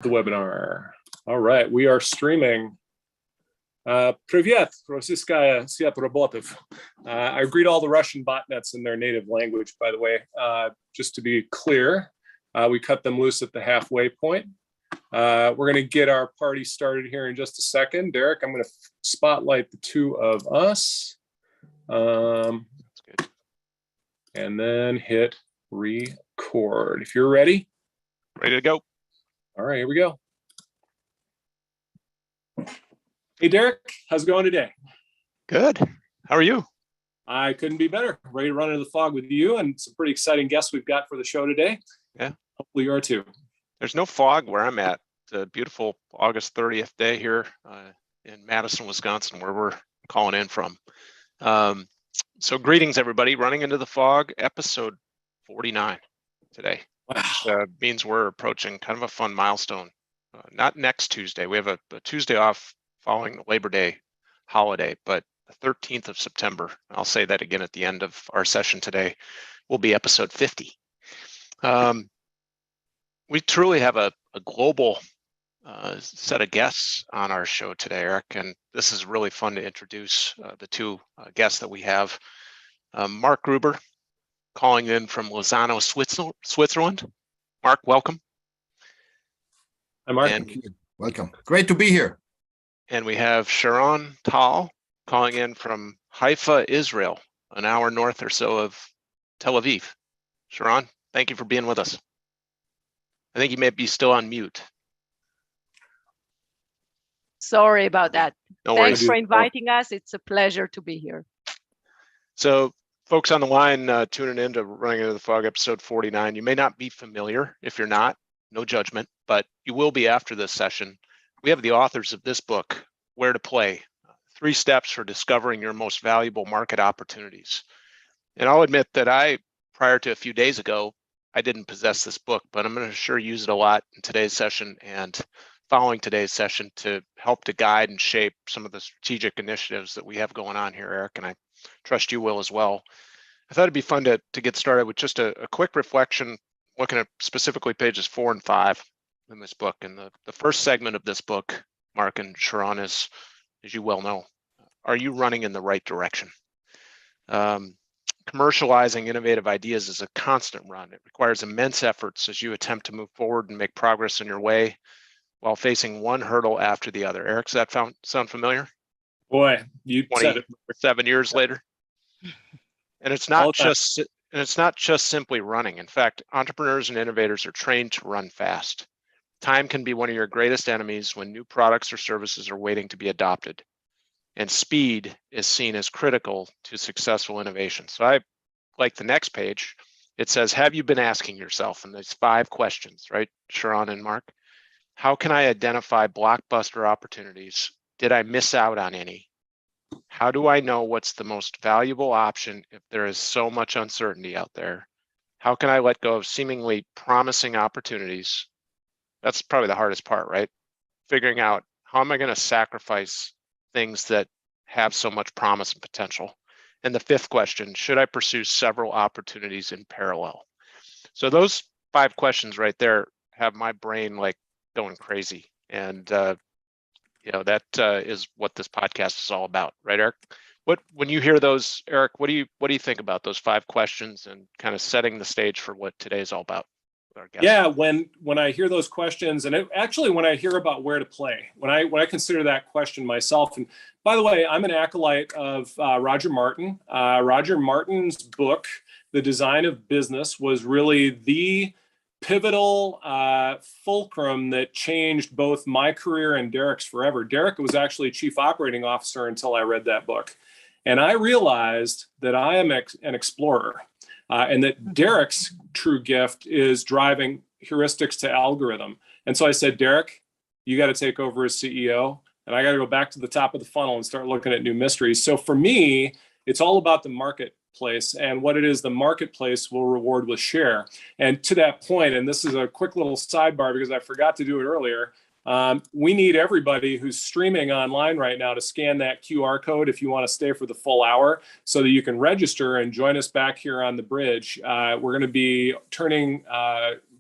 The webinar. All right, we are streaming. Привет, российская сеть роботов. I greet all the Russian botnets in their native language, by the way. Just to be clear, we cut them loose at the halfway point. We're going to get our party started here in just a second. Derek, I'm going to spotlight the two of us. That's good. And then hit record. If you're ready. Ready to go. All right, here we go. Hey, Derek, how's it going today? Good. How are you? I couldn't be better. Ready to run into the fog with you and some pretty exciting guests we've got for the show today. Yeah. Hopefully you are too. There's no fog where I'm at. It's a beautiful August 30th day here in Madison, Wisconsin, where we're calling in from. So greetings, everybody. Running into the fog, episode 49 today. Wow. Means we're approaching kind of a fun milestone. Not next Tuesday. We have a Tuesday off following the Labor Day holiday, but the 13th of September, I'll say that again at the end of our session today, will be episode 50. We truly have a global set of guests on our show today, Eric, and this is really fun to introduce the two guests that we have. Mark Gruber, calling in from Lozano, Switzerland. Mark, welcome. Hi, Mark. Thank you. Welcome. Great to be here. And we have Sharon Tal calling in from Haifa, Israel, an hour north or so of Tel Aviv. Sharon, thank you for being with us. I think you may be still on mute. Sorry about that. No Thanks worries. for inviting us. It's a pleasure to be here. So folks on the line tuning in to Running Into the Fog episode 49, you may not be familiar. If you're not, no judgment, but you will be after this session. We have the authors of this book, Where to Play, 3 steps for discovering your most valuable market opportunities. And I'll admit that prior to a few days ago, I didn't possess this book, but I'm going to sure use it a lot in today's session and following today's session to help to guide and shape some of the strategic initiatives that we have going on here, Eric, and I trust you will as well. I thought it'd be fun to get started with just a quick reflection, looking at specifically pages 4 and 5 in this book. And the first segment of this book, Mark and Sharon, is, as you well know, are you running in the right direction? Commercializing innovative ideas is a constant run. It requires immense efforts as you attempt to move forward and make progress in your way while facing one hurdle after the other. Eric, does that sound familiar? Boy, you said it. 7 years later. And it's not just simply running. In fact, entrepreneurs and innovators are trained to run fast. Time can be one of your greatest enemies when new products or services are waiting to be adopted. And speed is seen as critical to successful innovation. So I like the next page. It says, have you been asking yourself, and there's 5 questions, right, Sharon and Mark? How can I identify blockbuster opportunities? Did I miss out on any? How do I know what's the most valuable option if there is so much uncertainty out there? How can I let go of seemingly promising opportunities? That's probably the hardest part, right? Figuring out, how am I going to sacrifice things that have so much promise and potential? And the 5th question, should I pursue several opportunities in parallel? So those 5 questions right there have my brain like going crazy. And that is what this podcast is all about, right, Eric? When you hear those, Eric, what do you think about those 5 questions and kind of setting the stage for what today is all about with our guests? Yeah, when I hear those questions, and actually when I hear about where to play, when I consider that question myself, and by the way, I'm an acolyte of Roger Martin. Roger Martin's book, The Design of Business, was really the pivotal fulcrum that changed both my career and Derek's forever. Derek was actually chief operating officer until I read that book. And I realized that I am an explorer and that Derek's true gift is driving heuristics to algorithm. And so I said, Derek, you got to take over as CEO, and I got to go back to the top of the funnel and start looking at new mysteries. So for me, it's all about the marketplace and what it is the marketplace will reward with share. And to that point, and this is a quick little sidebar because I forgot to do it earlier, we need everybody who's streaming online right now to scan that QR code if you want to stay for the full hour so that you can register and join us back here on the bridge. We're going to be turning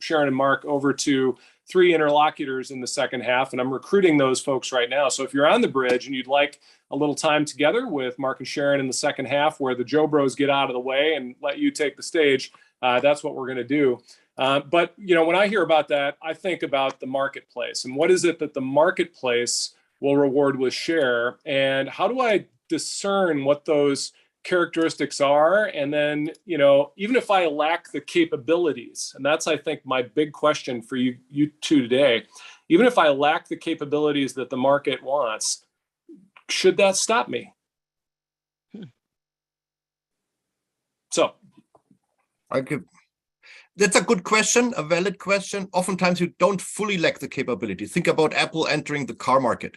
Sharon and Mark over to 3 interlocutors in the second half, and I'm recruiting those folks right now. So if you're on the bridge and you'd like a little time together with Mark and Sharon in the second half, where the Joe Bros get out of the way and let you take the stage, that's what we're going to do. But when I hear about that, I think about the marketplace and what is it that the marketplace will reward with share, and how do I discern what those characteristics are? And then, even if I lack the capabilities, and that's, I think, my big question for you two today, even if I lack the capabilities that the market wants, should that stop me? So that's a good question, a valid question. Oftentimes you don't fully lack the capability. Think about Apple entering the car market.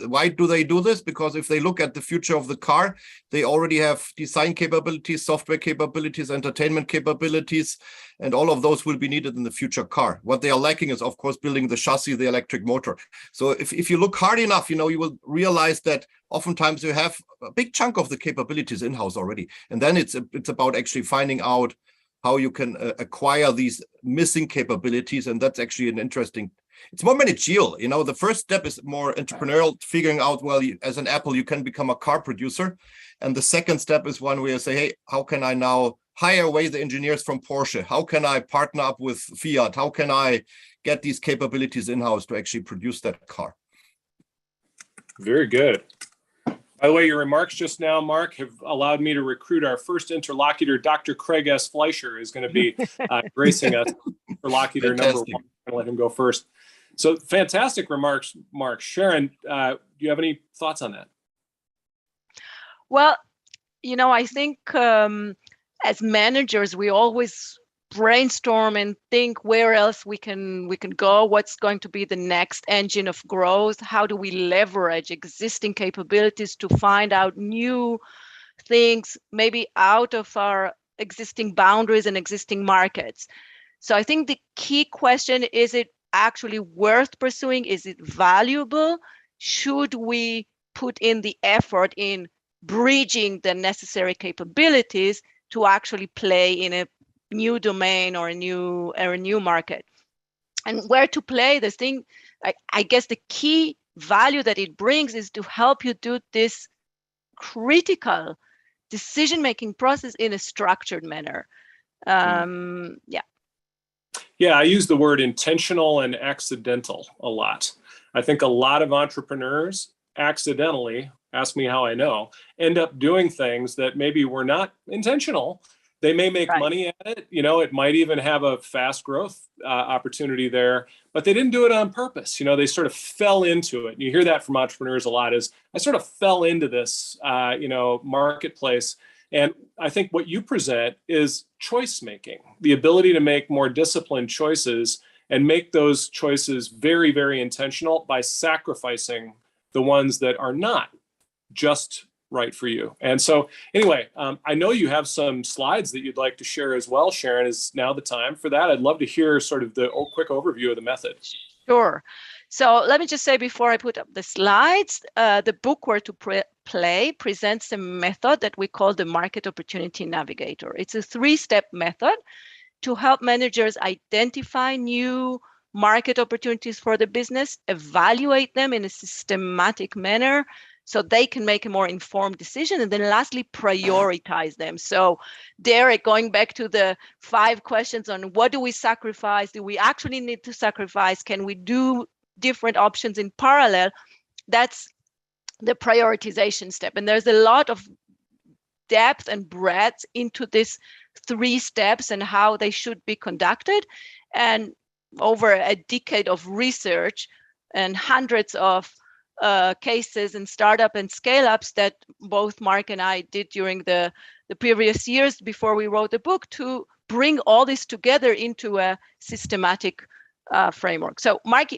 Why do they do this? Because if they look at the future of the car, they already have design capabilities, software capabilities, entertainment capabilities, and all of those will be needed in the future car. What they are lacking is, of course, building the chassis, the electric motor. So if you look hard enough, you will realize that oftentimes you have a big chunk of the capabilities in-house already. And then it's about actually finding out how you can acquire these missing capabilities. And that's actually it's more managerial. The first step is more entrepreneurial, figuring out, well, as an Apple, you can become a car producer. And the second step is one where you say, hey, how can I now hire away the engineers from Porsche? How can I partner up with Fiat? How can I get these capabilities in-house to actually produce that car? Very good. By the way, your remarks just now, Mark, have allowed me to recruit our first interlocutor. Dr. Craig S. Fleischer is going to be gracing us. Interlocutor number 1. I'm going to let him go first. So fantastic remarks, Mark. Sharon, do you have any thoughts on that? Well, I think as managers, we always brainstorm and think where else we can go, what's going to be the next engine of growth, how do we leverage existing capabilities to find out new things, maybe out of our existing boundaries and existing markets. So I think the key question, is it actually worth pursuing? Is it valuable? Should we put in the effort in bridging the necessary capabilities to actually play in a new domain or a new market? And where to play this thing, I guess the key value that it brings is to help you do this critical decision-making process in a structured manner. Yeah, I use the word intentional and accidental a lot. I think a lot of entrepreneurs accidentally, ask me how I know, end up doing things that maybe were not intentional. They may make money at it. It might even have a fast growth opportunity there, but they didn't do it on purpose. They sort of fell into it. And you hear that from entrepreneurs a lot, is I sort of fell into this, marketplace. And I think what you present is choice making, the ability to make more disciplined choices and make those choices very, very intentional by sacrificing the ones that are not just right for you. And so anyway, I know you have some slides that you'd like to share as well. Sharon, is now the time for that? I'd love to hear sort of the quick overview of the method. Sure. So let me just say before I put up the slides, the book Where to Play presents a method that we call the Market Opportunity Navigator. It's a 3-step method to help managers identify new market opportunities for the business, evaluate them in a systematic manner so they can make a more informed decision, and then lastly, prioritize them. So Derek, going back to the 5 questions on what do we sacrifice? Do we actually need to sacrifice? Can we do different options in parallel? That's the prioritization step. And there's a lot of depth and breadth into these 3 steps and how they should be conducted. And over a decade of research and hundreds of cases and startup and scale-ups that both Mark and I did during the previous years before we wrote the book, to bring all this together into a systematic framework. So Mark,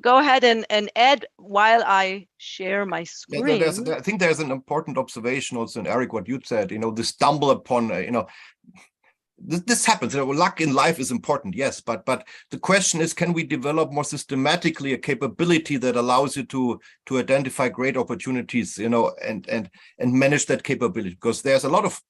go ahead and add while I share my screen. I think there's an important observation also in Eric, what you said, the stumble upon, this happens. Luck in life is important, yes, but the question is, can we develop more systematically a capability that allows you to identify great opportunities, and manage that capability? Because there's a lot of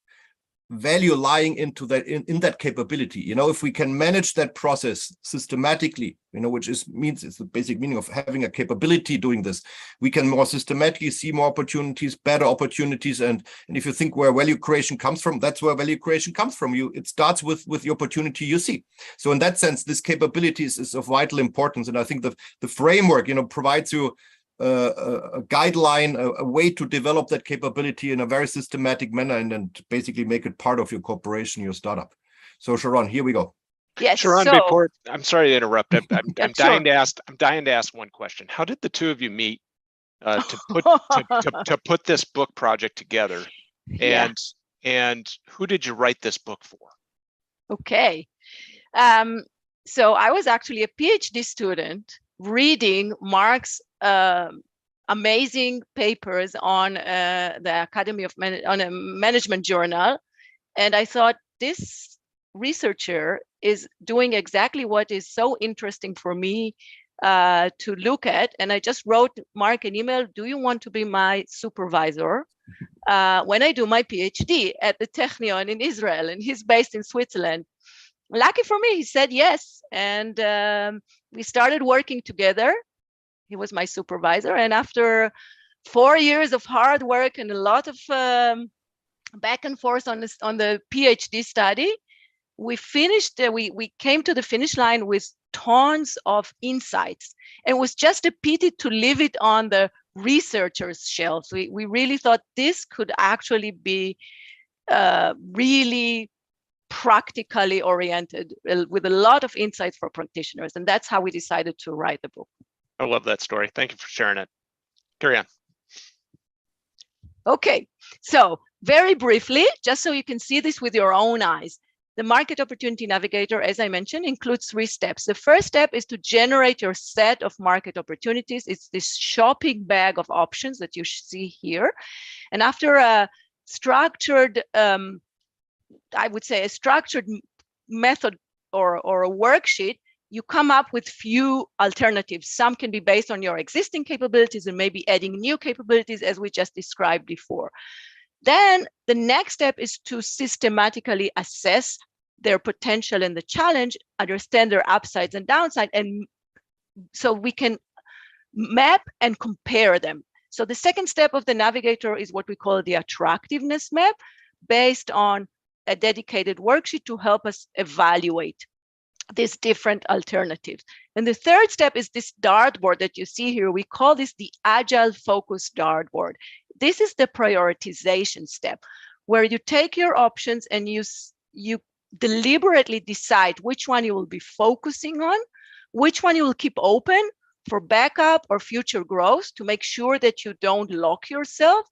value lying into that in that capability. If we can manage that process systematically, which means it's the basic meaning of having a capability doing this, we can more systematically see more opportunities, better opportunities. And if you think where value creation comes from, that's where value creation comes from. It starts with the opportunity you see. So in that sense, this capability is of vital importance. And I think the framework, provides you a guideline, a way to develop that capability in a very systematic manner, and basically make it part of your corporation, your startup. So Sharon, here we go. Yes. Sharon, before, I'm sorry to interrupt. I'm dying to ask one question. How did the two of you meet to put this book project together? And who did you write this book for? Okay. So I was actually a PhD student reading Mark's amazing papers on the Academy of on a management journal, and I thought this researcher is doing exactly what is so interesting for me to look at. And I just wrote Mark an email: do you want to be my supervisor when I do my PhD at the Technion in Israel? And he's based in Switzerland. Lucky for me, he said yes, and we started working together. He was my supervisor, and after 4 years of hard work and a lot of back and forth on the PhD study, we finished. We came to the finish line with tons of insights. It was just a pity to leave it on the researchers' shelves. We really thought this could actually be really practically oriented with a lot of insights for practitioners, and that's how we decided to write the book. I love that story. Thank you for sharing it. Carry on. Okay, so very briefly, just so you can see this with your own eyes, the Market Opportunity Navigator, as I mentioned, includes 3 steps. The first step is to generate your set of market opportunities. It's this shopping bag of options that you see here. And after a structured, I would say a structured method or a worksheet, you come up with few alternatives. Some can be based on your existing capabilities and maybe adding new capabilities, as we just described before. Then the next step is to systematically assess their potential and the challenge, understand their upsides and downsides, and so we can map and compare them. So the second step of the navigator is what we call the attractiveness map, based on a dedicated worksheet to help us evaluate these different alternatives. And the third step is this dartboard that you see here. We call this the agile focus dartboard. This is the prioritization step, where you take your options and you deliberately decide which one you will be focusing on, which one you will keep open for backup or future growth to make sure that you don't lock yourself,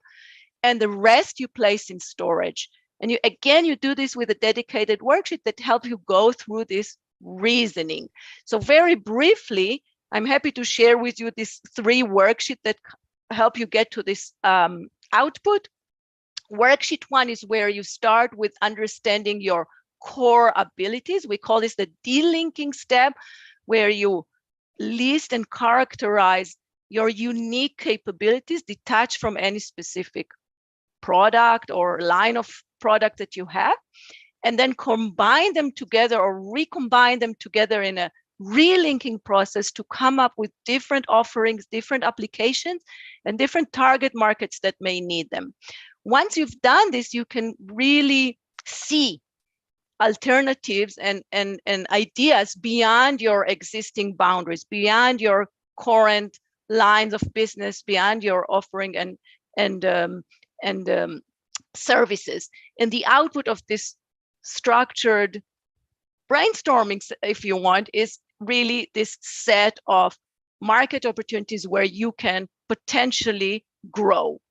and the rest you place in storage. And you do this with a dedicated worksheet that helps you go through this reasoning. So very briefly, I'm happy to share with you these 3 worksheets that help you get to this output. Worksheet 1 is where you start with understanding your core abilities. We call this the delinking step, where you list and characterize your unique capabilities detached from any specific product or line of product that you have, and then combine them together or recombine them together in a relinking process to come up with different offerings, different applications, and different target markets that may need them. Once you've done this, you can really see alternatives and ideas beyond your existing boundaries, beyond your current lines of business, beyond your offering and services. And the output of this structured brainstorming, if you want, is really this set of market opportunities where you can potentially grow.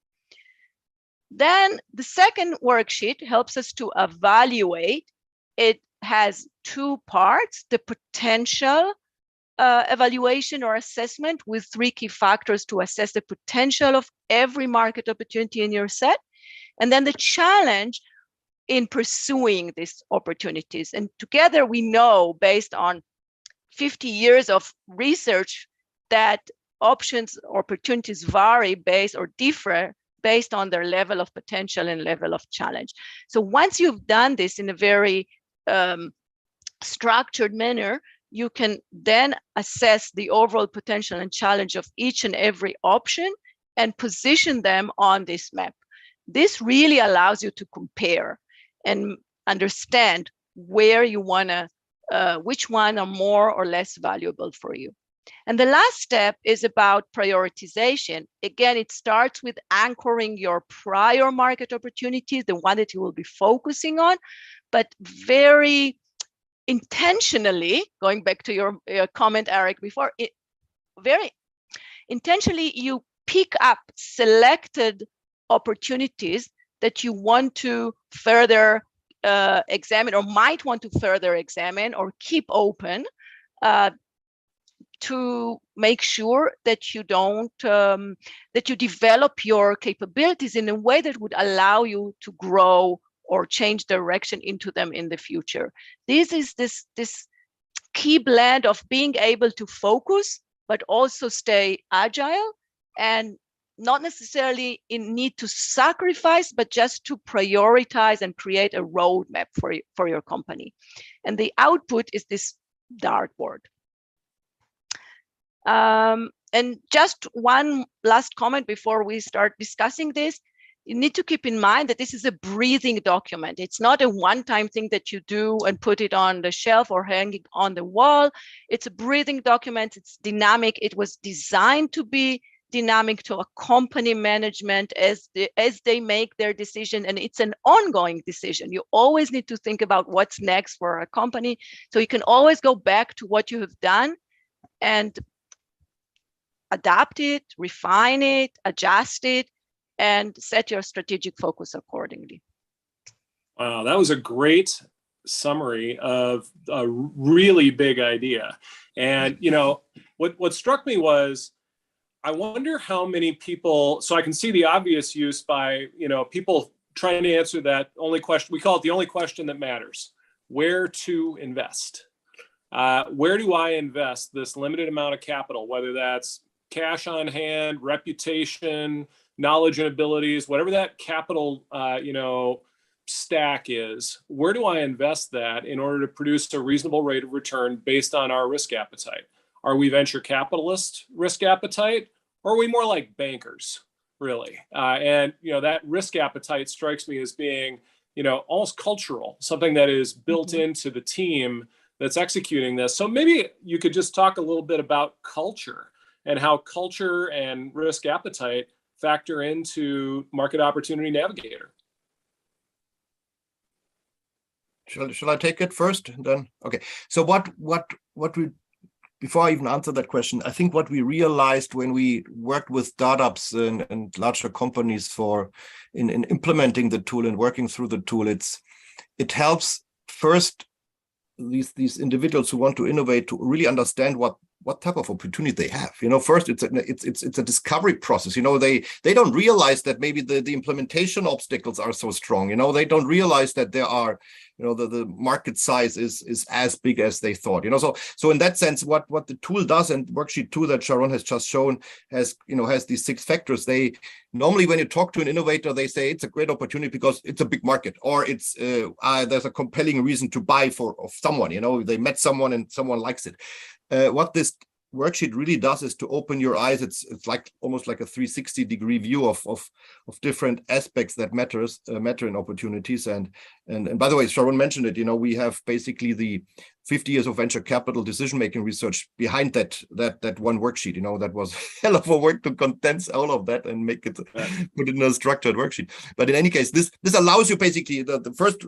Then the second worksheet helps us to evaluate. It has 2 parts: the potential evaluation or assessment with 3 key factors to assess the potential of every market opportunity in your set, and then the challenge in pursuing these opportunities. And together we know, based on 50 years of research, that options, opportunities vary based or differ based on their level of potential and level of challenge. So once you've done this in a very structured manner, you can then assess the overall potential and challenge of each and every option and position them on this map. This really allows you to compare and understand where you want to, which one are more or less valuable for you. And the last step is about prioritization. Again, it starts with anchoring your prior market opportunities, the one that you will be focusing on, but very intentionally, going back to your comment, Eric, before, very intentionally, you pick up selected opportunities that you want to further examine or might want to further examine or keep open to make sure that you don't, that you develop your capabilities in a way that would allow you to grow or change direction into them in the future. This is this key blend of being able to focus, but also stay agile and not necessarily in need to sacrifice, but just to prioritize and create a roadmap for your company. And the output is this dartboard. And just one last comment before we start discussing this. You need to keep in mind that this is a breathing document. It's not a one-time thing that you do and put it on the shelf or hanging on the wall. It's a breathing document. It's dynamic. It was designed to be dynamic, to accompany management as they make their decision, and it's an ongoing decision. You always need to think about what's next for a company, so you can always go back to what you have done and adapt it, refine it, adjust it, and set your strategic focus accordingly. Wow, that was a great summary of a really big idea. And you know, what struck me was, I wonder how many people, so I can see the obvious use by, you know, people trying to answer that only question, we call it the only question that matters, where to invest. Where do I invest this limited amount of capital, whether that's cash on hand, reputation, knowledge and abilities, whatever that capital, you know, stack is, where do I invest that in order to produce a reasonable rate of return based on our risk appetite? Are we venture capitalist risk appetite, or are we more like bankers, really? And you know, that risk appetite strikes me as being, you know, almost cultural, something that is built into the team that's executing this. So maybe you could just talk a little bit about culture and how culture and risk appetite factor into Market Opportunity Navigator. Shall I take it first? And then okay. So what we, before I even answer that question, I think what we realized when we worked with startups and larger companies in implementing the tool and working through the tool, it helps first these individuals who want to innovate to really understand what type of opportunity they have. You know, first it's a discovery process. You know, they don't realize that maybe the implementation obstacles are so strong. You know, they don't realize that there are, you know, the market size is as big as they thought. You know, so in that sense, what the tool does, and worksheet 2 that Sharon has just shown has these 6 factors. They normally, when you talk to an innovator, they say it's a great opportunity because it's a big market, or it's there's a compelling reason to buy of someone. You know, they met someone and someone likes it. What this worksheet really does is to open your eyes. It's like almost like a 360-degree view of different aspects that matter in opportunities. And by the way, Sharon mentioned it. You know, we have basically the 50 years of venture capital decision-making research behind that one worksheet. You know, that was hell of a work to condense all of that and make it put it in a structured worksheet. But in any case, this allows you basically the first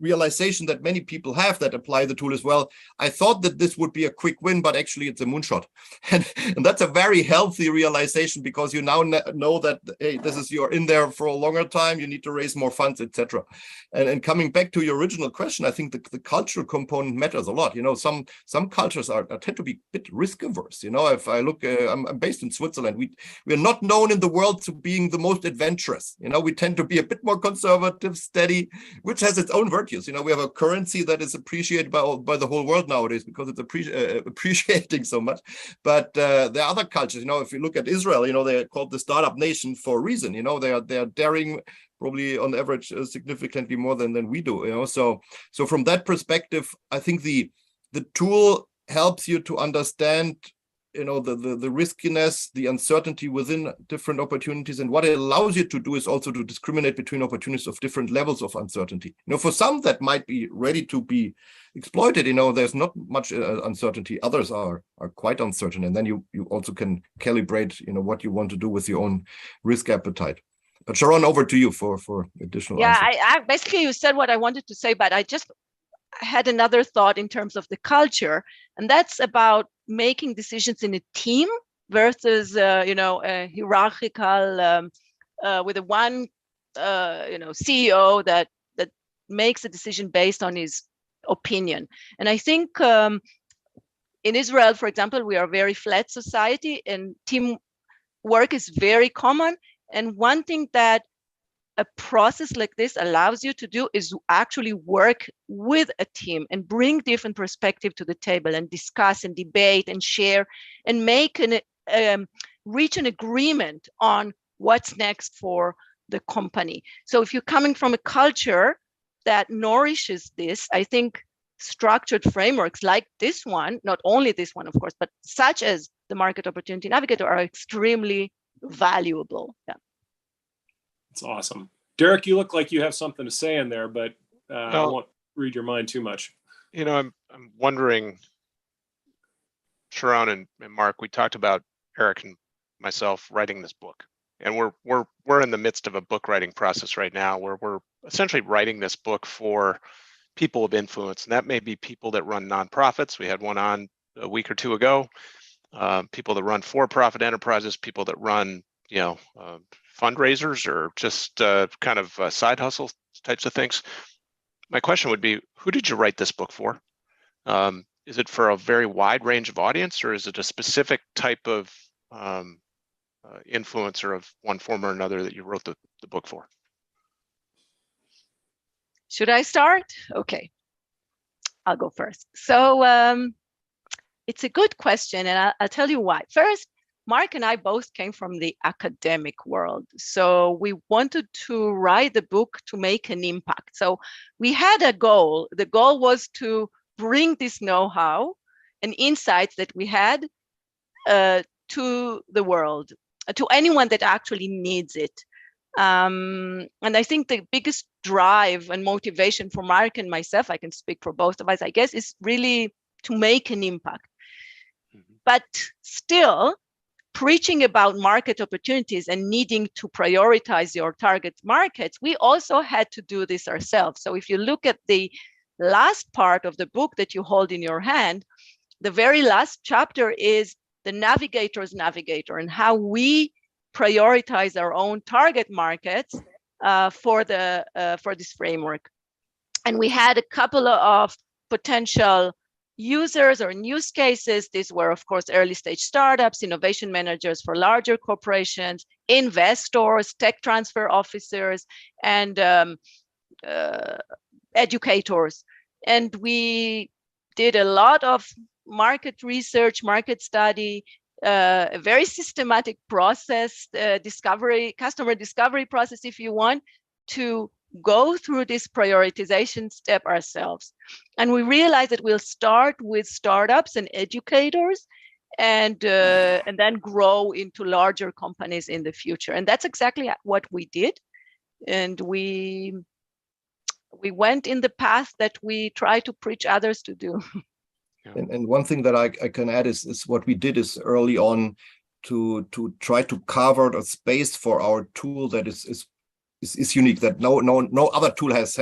realization that many people have that apply the tool as well. I thought that this would be a quick win, but actually it's a moonshot. And that's a very healthy realization, because you now know that, hey, you're in there for a longer time, you need to raise more funds, etc. And coming back to your original question, I think the cultural component matters a lot. You know, some cultures tend to be a bit risk averse. You know, if I look, I'm based in Switzerland. We're not known in the world to being the most adventurous. You know, we tend to be a bit more conservative, steady, which has its own virtue. virtues. You know, we have a currency that is appreciated by the whole world nowadays because it's appreciating so much. But there are other cultures. You know, if you look at Israel, you know, they're called the startup nation for a reason. You know, they are daring, probably on average significantly more than we do. You know, so from that perspective, I think the tool helps you to understand, you know, the riskiness, the uncertainty within different opportunities. And what it allows you to do is also to discriminate between opportunities of different levels of uncertainty. You know, for some that might be ready to be exploited, you know, there's not much uncertainty. Others are quite uncertain. And then you also can calibrate, you know, what you want to do with your own risk appetite. But Sharon, over to you for additional answers. I basically, you said what I wanted to say, but I had another thought in terms of the culture, and that's about making decisions in a team versus you know, a hierarchical with a one you know, CEO that makes a decision based on his opinion. And I think in Israel, for example, we are a very flat society and teamwork is very common. And one thing that a process like this allows you to do is actually work with a team and bring different perspectives to the table and discuss and debate and share and make reach an agreement on what's next for the company. So if you're coming from a culture that nourishes this, I think structured frameworks like this one, not only this one, of course, but such as the Market Opportunity Navigator are extremely valuable. Yeah. That's awesome. Derek, you look like you have something to say in there, but I won't read your mind too much. You know, I'm wondering, Sharon and Mark, we talked about Eric and myself writing this book, and we're in the midst of a book writing process right now where we're essentially writing this book for people of influence, and that may be people that run nonprofits. We had one on a week or two ago. People that run for-profit enterprises, people that run, you know, fundraisers or just kind of side hustle types of things. My question would be, who did you write this book for? Is it for a very wide range of audience, or is it a specific type of influencer of one form or another that you wrote the book for? Should I start? Okay, I'll go first. So it's a good question, and I'll tell you why. First, Mark and I both came from the academic world. So we wanted to write the book to make an impact. So we had a goal. The goal was to bring this know-how and insights that we had to the world, to anyone that actually needs it. And I think the biggest drive and motivation for Mark and myself, I can speak for both of us, I guess, is really to make an impact. Mm-hmm. But still, preaching about market opportunities and needing to prioritize your target markets, we also had to do this ourselves. So if you look at the last part of the book that you hold in your hand, the very last chapter is the navigator's navigator and how we prioritize our own target markets for this framework. And we had a couple of potential users or use cases. These were, of course, early stage startups, innovation managers for larger corporations, investors, tech transfer officers, and educators. And we did a lot of market research, market study, a very systematic process, customer discovery process, if you want, to go through this prioritization step ourselves. And we realized that we'll start with startups and educators and then grow into larger companies in the future. And that's exactly what we did. And we went in the path that we try to preach others to do. And one thing that I can add is what we did is early on to try to carve out a space for our tool that is unique, that no other tool has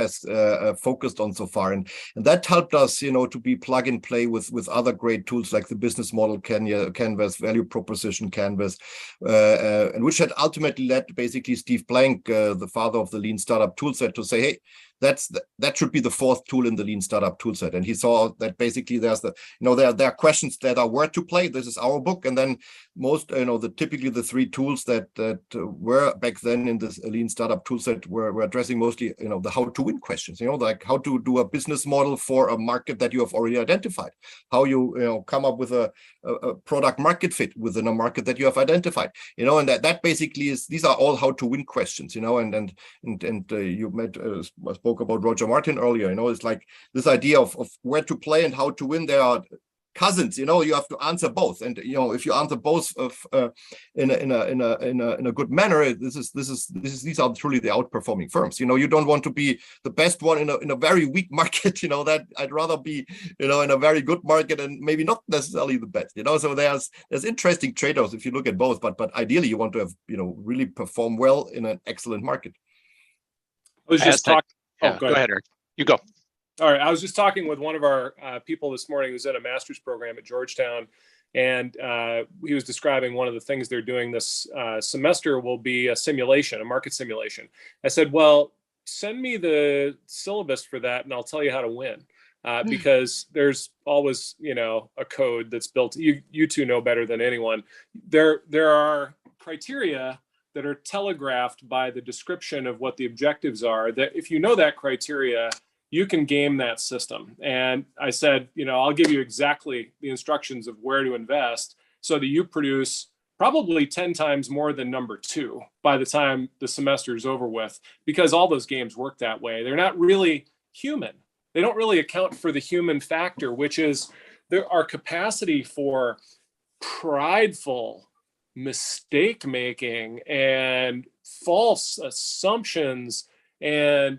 focused on so far, and that helped us, you know, to be plug and play with other great tools like the business model canvas, value proposition canvas, and which had ultimately led basically Steve Blank, the father of the lean startup toolset, to say, hey, that should be the fourth tool in the lean startup toolset. And he saw that basically there's there are questions that are where to play. This is our book, and then most typically the three tools that were back then in this lean startup toolset were addressing mostly the how to win questions. Like how to do a business model for a market that you have already identified, how you come up with a product market fit within a market that you have identified. And that basically is, these are all how to win questions. And you spoke about Roger Martin earlier. It's like this idea of where to play and how to win. They are cousins. You have to answer both, and if you answer both in a good manner, these are truly the outperforming firms. You don't want to be the best one in a very weak market. That I'd rather be in a very good market and maybe not necessarily the best. So there's interesting trade-offs if you look at both, but ideally you want to have really perform well in an excellent market. I was just talking. Go ahead, Eric. You go. All right. I was just talking with one of our people this morning who's in a master's program at Georgetown, and he was describing one of the things they're doing this semester will be a simulation, a market simulation. I said, well, send me the syllabus for that and I'll tell you how to win. Because there's always, a code that's built. You two know better than anyone. There are criteria that are telegraphed by the description of what the objectives are, that if you know that criteria, you can game that system. And I said, I'll give you exactly the instructions of where to invest so that you produce probably 10 times more than number 2 by the time the semester is over with, because all those games work that way. They're not really human. They don't really account for the human factor, which is our capacity for prideful mistake making and false assumptions and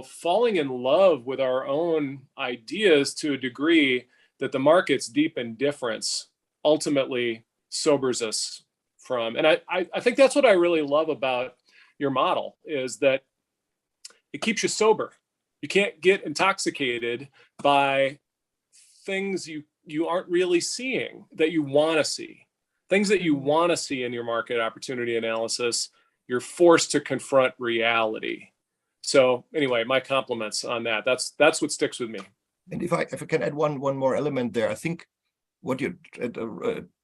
falling in love with our own ideas to a degree that the market's deep indifference ultimately sobers us from. And I think that's what I really love about your model, is that it keeps you sober. You can't get intoxicated by things you aren't really seeing that you want to see. Things that you want to see in your market opportunity analysis, you're forced to confront reality. So anyway, my compliments on that. That's what sticks with me. And if I can add one more element there, I think what you're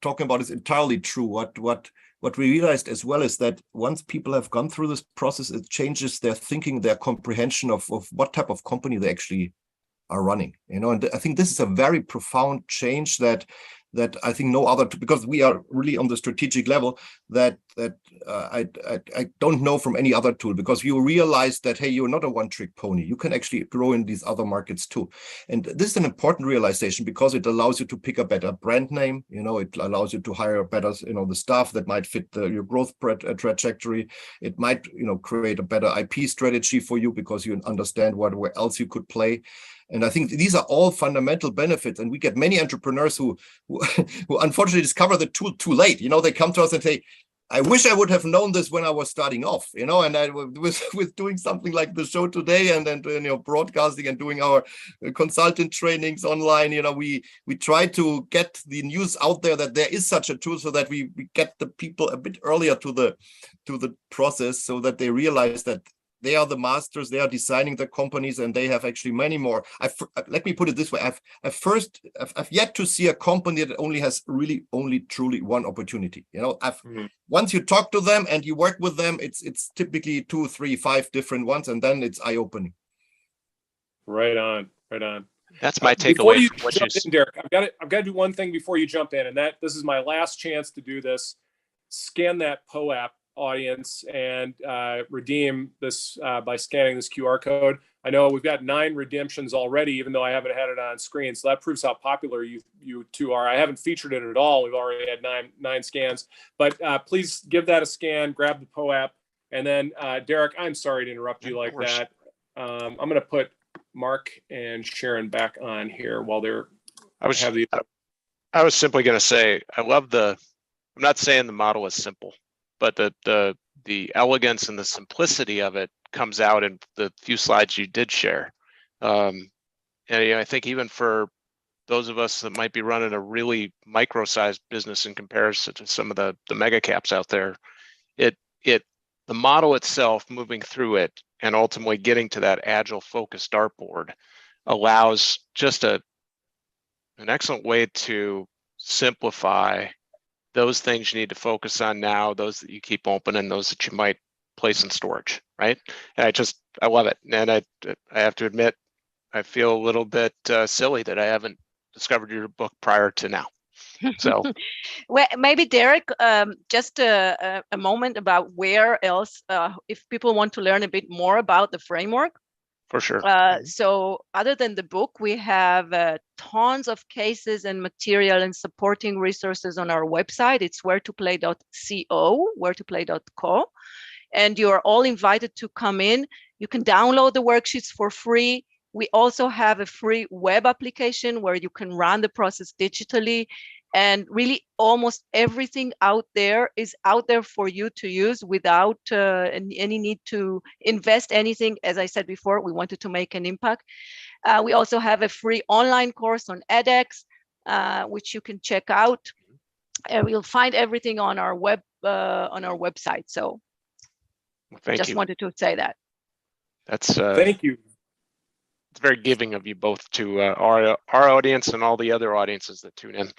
talking about is entirely true. What we realized as well is that once people have gone through this process, it changes their thinking, their comprehension of what type of company they actually are running. And I think this is a very profound change that I think no other, because we are really on the strategic level that I don't know from any other tool, because you realize that, hey, you're not a one-trick pony. You can actually grow in these other markets too. And this is an important realization because it allows you to pick a better brand name. It allows you to hire better, the staff that might fit your growth trajectory. It might, create a better IP strategy for you because you understand where else you could play. And I think these are all fundamental benefits. And we get many entrepreneurs who unfortunately discover the tool too late. They come to us and say, I wish I would have known this when I was starting off, and I with doing something like the show today and broadcasting and doing our consultant trainings online, we try to get the news out there that there is such a tool so that we get the people a bit earlier to the process so that they realize that they are the masters. They are designing the companies, and they have actually many more. Let me put it this way: I've yet to see a company that only has only truly one opportunity. Once you talk to them and you work with them, it's typically 2, 3, 5 different ones, and then it's eye-opening. Right on. That's my takeaway from what you said, Derek. I've got to do one thing before you jump in, and this is my last chance to do this. Scan that POAP audience and redeem this by scanning this QR code. I know we've got 9 redemptions already, even though I haven't had it on screen. So that proves how popular you two are. I haven't featured it at all. We've already had nine scans, but please give that a scan, grab the POAP. And then Derek, I'm sorry to interrupt you like that. I'm going to put Mark and Sharon back on here while they're. I was simply going to say, I'm not saying the model is simple, but the elegance and the simplicity of it comes out in the few slides you did share. And I think even for those of us that might be running a really micro-sized business in comparison to some of the mega caps out there, the model itself, moving through it, and ultimately getting to that agile focused dartboard allows just an excellent way to simplify those things you need to focus on now, those that you keep open, and those that you might place in storage, right? And I love it. And I have to admit, I feel a little bit silly that I haven't discovered your book prior to now. So, well, maybe Derek, just a moment about where else, if people want to learn a bit more about the framework. for sure. So other than the book, we have tons of cases and material and supporting resources on our website. It's wheretoplay.co, wheretoplay.co. And you are all invited to come in. You can download the worksheets for free. We also have a free web application where you can run the process digitally. And really almost everything out there is out there for you to use without any need to invest anything. As I said before, we wanted to make an impact. We also have a free online course on edX, which you can check out. And we'll find everything on our website. So Thank you. wanted to say that. That's Thank you. it's very giving of you both to our audience and all the other audiences that tune in.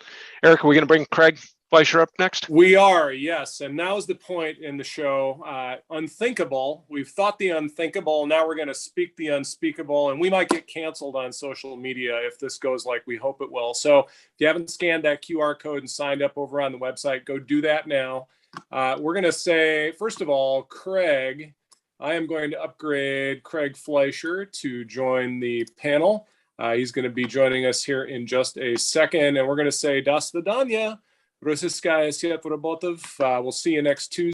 Eric, are we going to bring Craig Fleischer up next? We are, yes. And now is the point in the show. Unthinkable. We've thought the unthinkable. Now we're going to speak the unspeakable. And we might get canceled on social media if this goes like we hope it will. So if you haven't scanned that QR code and signed up over on the website, go do that now. We're going to say, first of all, Craig, I am going to upgrade Craig Fleischer to join the panel. He's going to be joining us here in just a second. And we're going to say, Das Vidanya. Russiskaya Svet Robotov. We'll see you next Tuesday.